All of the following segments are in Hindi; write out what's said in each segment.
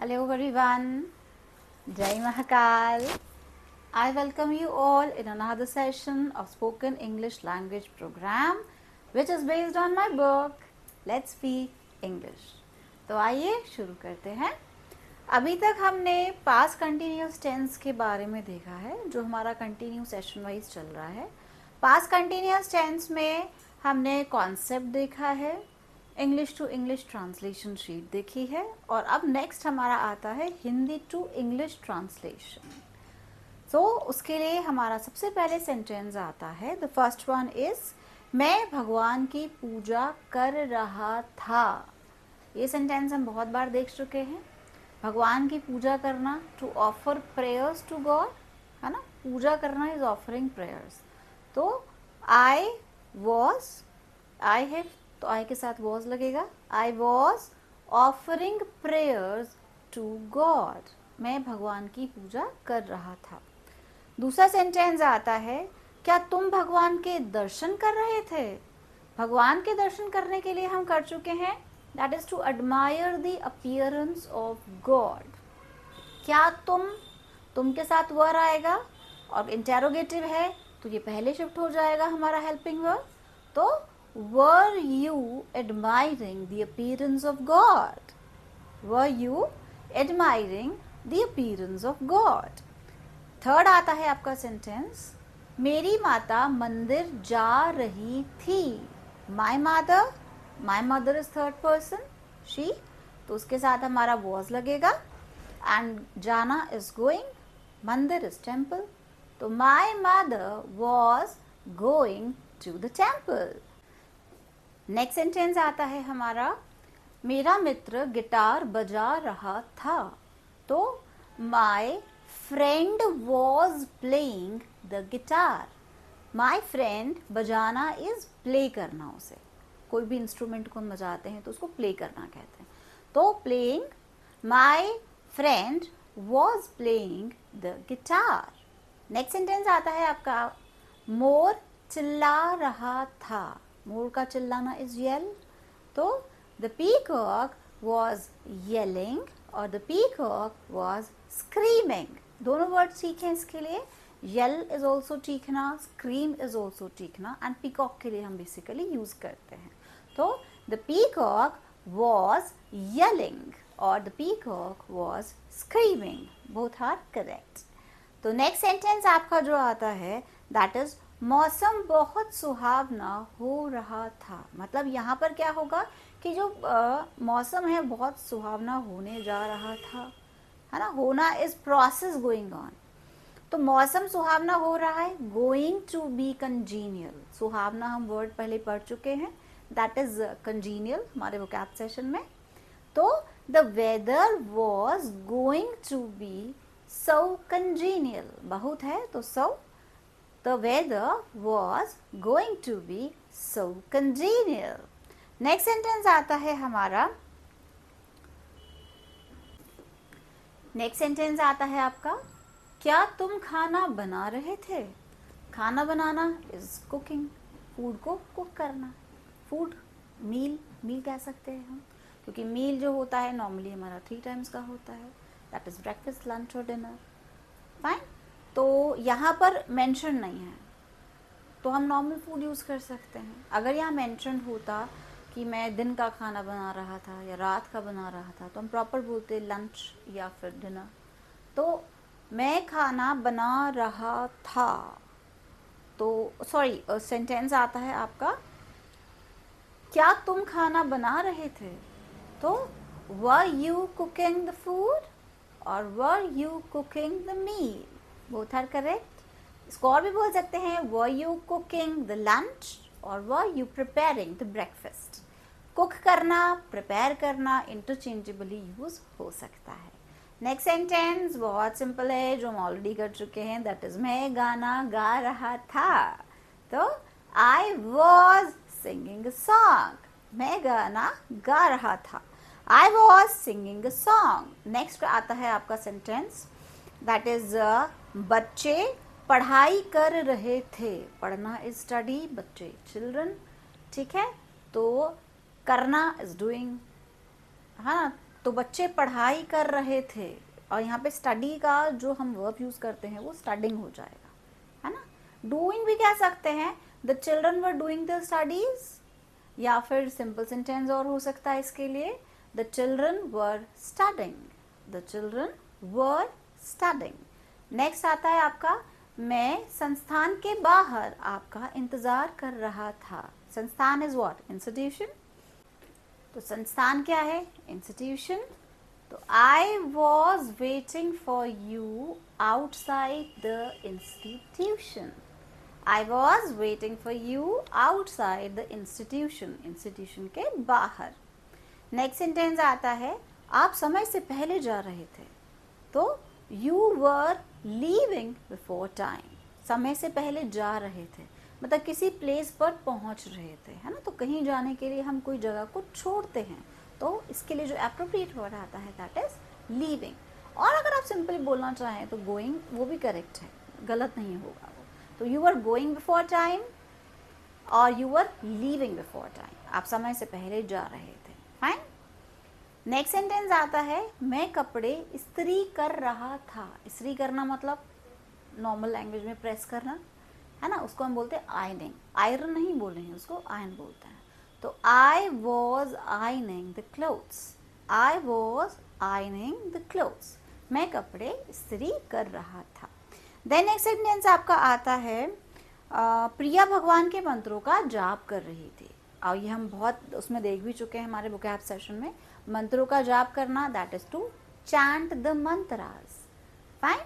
Hello everyone, Jai Mahakal. I welcome you all in another session of Spoken English Language Program which is based on my book Let's Speak English. तो आइए शुरू करते हैं। अभी तक हमने पास्ट कंटिन्यूस टेंस के बारे में देखा है जो हमारा कंटिन्यू सेशन वाइज चल रहा है। पास्ट कंटिन्यूस टेंस में हमने कॉन्सेप्ट देखा है, English to English translation sheet देखी है और अब नेक्स्ट हमारा आता है हिंदी टू इंग्लिश ट्रांसलेशन। तो उसके लिए हमारा सबसे पहले सेंटेंस आता है, द फर्स्ट वन इज मैं भगवान की पूजा कर रहा था। ये सेंटेंस हम बहुत बार देख चुके हैं। भगवान की पूजा करना, to offer prayers to God, है ना। पूजा करना इज ऑफरिंग प्रेयर्स। तो आई वॉज, आई हैव, तो आई के साथ वॉज लगेगा। I was offering prayers to God, मैं भगवान की पूजा कर रहा था। दूसरा सेंटेंस आता है, क्या तुम भगवान के दर्शन कर रहे थे। भगवान के दर्शन करने के लिए हम कर चुके हैं, that is to admire the appearance of God. क्या तुम के साथ वर आएगा और इंटेरोगेटिव है तो ये पहले शिफ्ट हो जाएगा हमारा हेल्पिंग वर्ब। तो were you admiring the appearance of God? Were you admiring the appearance of God? Third आता है आपका सेंटेंस, मेरी माता मंदिर जा रही थी। My mother is third person, she, तो उसके साथ हमारा was लगेगा and जाना is going, मंदिर is temple, तो my mother was going to the temple। Next sentence आता है हमारा, मेरा मित्र गिटार बजा रहा था। तो my friend was playing the guitar. My friend, बजाना इज प्ले करना, उसे कोई भी इंस्ट्रूमेंट को हम बजाते हैं तो उसको प्ले करना कहते हैं। तो playing, my friend was playing the guitar. Next sentence आता है आपका, मोर चिल्ला रहा था। मोर का चिल्लाना इज येल, तो द पीकॉक वॉज येलिंग और द पीकॉक वॉज स्क्रीमिंग। दोनों वर्ड सीखे इसके लिए, येल इज ऑल्सो चीखना, स्क्रीम इज ऑल्सो चीखना, एंड पीकॉक के लिए हम बेसिकली यूज करते हैं। तो द पीकॉक वॉज येलिंग और the peacock was screaming, both are correct. तो नेक्स्ट सेंटेंस आपका जो आता है दैट इज मौसम बहुत सुहावना हो रहा था। मतलब यहाँ पर क्या होगा कि जो मौसम है बहुत सुहावना होने जा रहा था, है ना। होना इज प्रोसेस गोइंग ऑन। तो मौसम सुहावना हो रहा है, गोइंग टू बी कंजीनियल। सुहावना हम वर्ड पहले पढ़ चुके हैं, दैट इज कंजीनियल हमारे वोकैब सेशन में। तो the weather was going to be so congenial, बहुत है तो so, the weather was going to be so congenial। Next sentence आता है हमारा, नेक्स्ट सेंटेंस आता है आपका, क्या तुम खाना बना रहे थे। खाना बनाना इज कुकिंग, फूड को कुक करना। फूड, मील कह सकते हैं हम, क्योंकि मील जो होता है नॉर्मली हमारा 3 टाइम्स का होता है, दैट इज ब्रेकफास्ट, लंच और डिनर। फाइन, तो यहाँ पर मेंशन नहीं है तो हम नॉर्मल फूड यूज़ कर सकते हैं। अगर यहाँ मेंशन होता कि मैं दिन का खाना बना रहा था या रात का बना रहा था तो हम प्रॉपर बोलते लंच या फिर डिनर। तो मैं खाना बना रहा था, तो सॉरी, सेंटेंस आता है आपका, क्या तुम खाना बना रहे थे। तो were you cooking the food और were you cooking the meal, both are correct. इसको और भी बोल सकते हैं, were you cooking the lunch और were you preparing the breakfast. Cook करना, प्रिपेयर करना इंटरचेंजेबली यूज हो सकता है। नेक्स्ट सेंटेंस बहुत सिंपल है जो हम ऑलरेडी कर चुके हैं, दैट इज मैं गाना गा रहा था। तो I was singing a song, मैं गाना गा रहा था, I was singing a song. Next आता है आपका सेंटेंस, दैट इज बच्चे पढ़ाई कर रहे थे। पढ़ना इज स्टडी, बच्चे चिल्ड्रन, ठीक है। तो करना इज डूइंग, हाँ, तो बच्चे पढ़ाई कर रहे थे, और यहाँ पे स्टडी का जो हम वर्ब यूज करते हैं वो स्टडिंग हो जाएगा, है ना। डूइंग भी कह सकते हैं, the children were doing the studies, या फिर सिंपल सेंटेंस और हो सकता है इसके लिए, the children were studying, the children were studying. Next आता है आपका, मैं संस्थान के बाहर आपका इंतजार कर रहा था। संस्थान इज व्हाट? इंस्टीट्यूशन। तो संस्थान क्या है? इंस्टीट्यूशन। तो I was waiting for you outside the institution. I was waiting for you outside the institution, institution के बाहर। नेक्स्ट सेंटेंस आता है, आप समय से पहले जा रहे थे। तो you were leaving before time, समय से पहले जा रहे थे मतलब किसी प्लेस पर पहुंच रहे थे, है ना। तो कहीं जाने के लिए हम कोई जगह को छोड़ते हैं, तो इसके लिए जो एप्रोप्रिएट वर्ड आता है दैट इज लीविंग। और अगर आप सिंपली बोलना चाहें तो गोइंग, वो भी करेक्ट है, गलत नहीं होगा वो। तो you are going before time और you are leaving before time, आप समय से पहले जा रहे थे। फाइन। नेक्स्ट सेंटेंस आता है, मैं कपड़े इस्त्री कर रहा था। इस्त्री करना मतलब नॉर्मल लैंग्वेज में प्रेस करना, है ना, उसको हम बोलते हैं आयनिंग। आयरन नहीं बोल रहे हैं, उसको आयन बोलते हैं। तो I was ironing the clothes, I was ironing the clothes, मैं कपड़े इस्त्री कर रहा था। देन नेक्स्ट सेंटेंस आपका आता है, प्रिया भगवान के मंत्रों का जाप कर रही थी। और ये हम बहुत उसमें देख भी चुके हैं हमारे वोकैब सेशन में। मंत्रों का जाप करना that is to chant the mantras. Fine.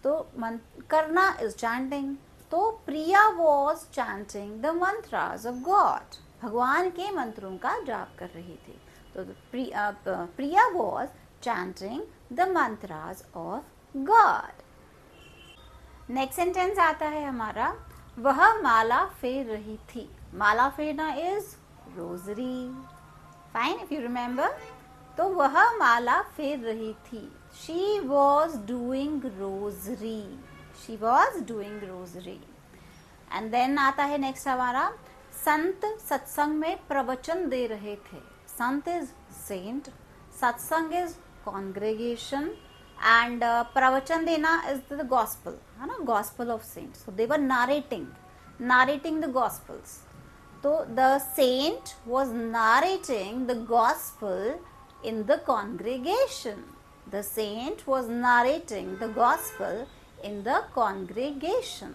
तो करना इज चैंटिंग। तो Priya was chanting the mantras of God, भगवान के मंत्रों का जाप कर रही थी। तो Priya was chanting the mantras of God. Next sentence आता है हमारा, वह माला फेर रही थी। माला फेरना is rosary. Fine, if you remember. तो वह माला फेर रही थी। She was doing rosary, she was doing rosary. And then आता है नेक्स्ट हमारा, संत सत्संग में प्रवचन दे रहे थे। संत इज सेंट, सत्संग इज कॉन्ग्रेगेशन, एंड प्रवचन देना इज द गॉस्पल, है ना, gospel of cents. So they were narrating the gospels. So the saint was narrating the gospel in the congregation. The saint was narrating the gospel in the congregation.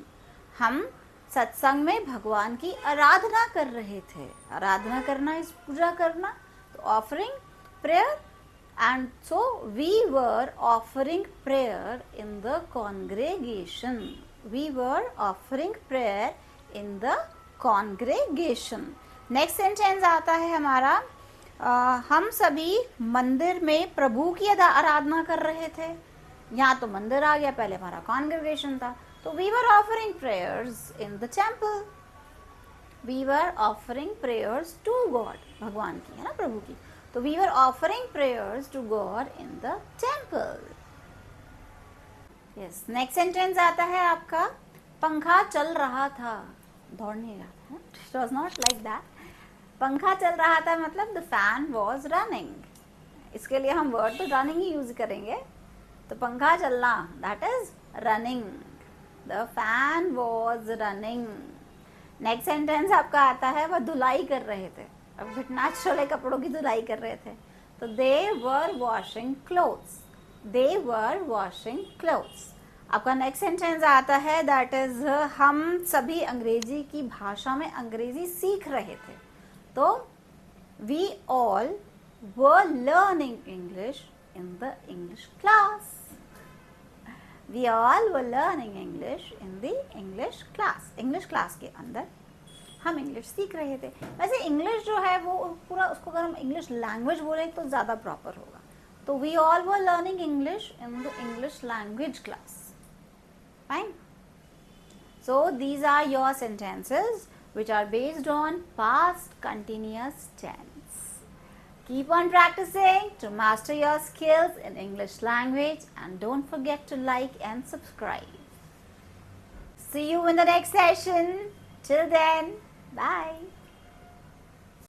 हम सत्संग में भगवान की आराधना कर रहे थे। आराधना करना इस पूजा करना, तो offering prayer, and so we were offering prayer in the congregation. We were offering prayer in the congregation. Next sentence आता है हमारा, हम सभी मंदिर में प्रभु की आराधना कर रहे थे। यहाँ तो मंदिर आ गया, पहले हमारा कॉन्ग्रेगेशन था। तो we were offering prayers in the temple. We were offering prayers to God, भगवान की, है ना, प्रभु की। तो we were offering prayers to God in the temple. Yes, next sentence आता है आपका, पंखा चल रहा था, दौड़ नहीं रहा था। It was not like that. पंखा चल रहा था मतलब the fan was running. इसके लिए हम word तो running ही यूज करेंगे। तो पंखा चलना that is running. The fan was running. Next sentence आपका आता है, वह धुलाई कर रहे थे। अब नेचुरल कपड़ों की धुलाई कर रहे थे। तो दे वर वॉशिंग क्लोथ्स, दे वर वॉशिंग क्लोथ्स। आपका नेक्स्ट सेंटेंस आता है दैट इज, हम सभी अंग्रेजी की भाषा में अंग्रेजी सीख रहे थे। तो we all were learning English in the English class. We all were learning English in the English class. English class के अंदर हम इंग्लिश सीख रहे थे। वैसे इंग्लिश जो है वो पूरा, उसको अगर हम इंग्लिश लैंग्वेज बोले तो ज़्यादा प्रॉपर होगा। तो we all were learning English in the English language class. Fine. So these are your sentences which are based on past continuous tense. Keep on practicing to master your skills in English language, and don't forget to like and subscribe. See you in the next session. Till then, bye.